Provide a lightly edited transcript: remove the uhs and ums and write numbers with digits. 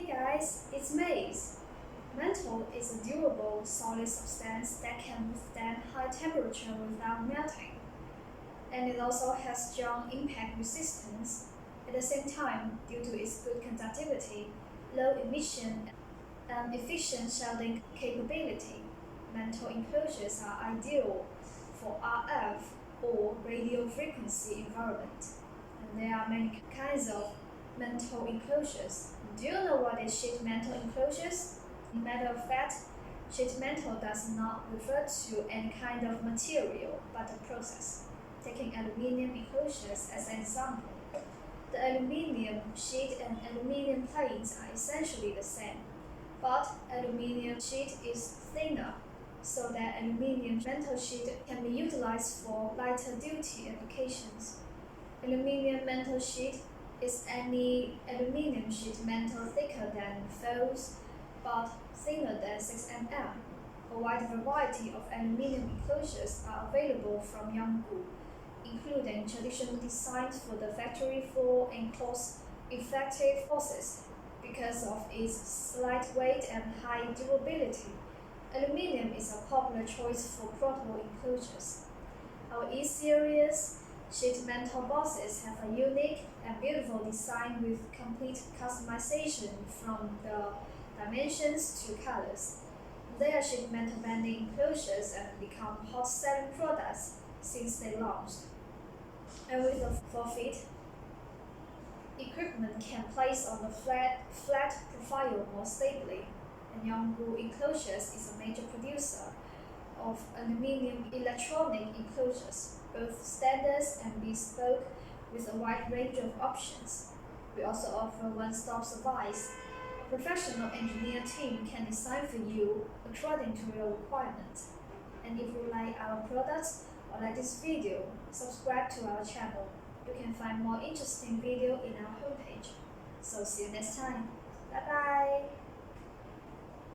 Hey guys, it's maize. Mantle is a durable, solid substance that can withstand high temperature without melting, and it also has strong impact resistance. At the same time, due to its good conductivity, low emission, and efficient shielding capability, mantle enclosures are ideal for RF or radio frequency environment. And there are many kinds of mantle enclosures. Do you know what is sheet mantle enclosures? Matter of fact, sheet mantle does not refer to any kind of material but a process. Taking aluminium enclosures as an example, the aluminium sheet and aluminium plates are essentially the same, but aluminium sheet is thinner, so that aluminium mantle sheet can be utilized for lighter duty applications. Aluminium mantle sheet is any aluminium sheet mantle thicker than felts but thinner than 6 mm. A wide variety of aluminium enclosures are available from Yanggu, including traditional designs for the factory floor and cost-effective forces. Because of its slight weight and high durability, aluminium is a popular choice for portable enclosures. Our E-Series sheet mantle boxes have a unique and beautiful design with complete customization from the dimensions to colors. They are sheet mantle bending enclosures and become hot-selling products since they launched. And with a 4-feet, equipment can place on the flat profile more stably, and Yanggu Enclosures is a major producer of aluminium electronic enclosures, both standards and bespoke, with a wide range of options. We also offer one-stop service. A professional engineer team can design for you according to your requirements. And if you like our products or like this video, subscribe to our channel. You can find more interesting video in our homepage. So see you next time. Bye bye!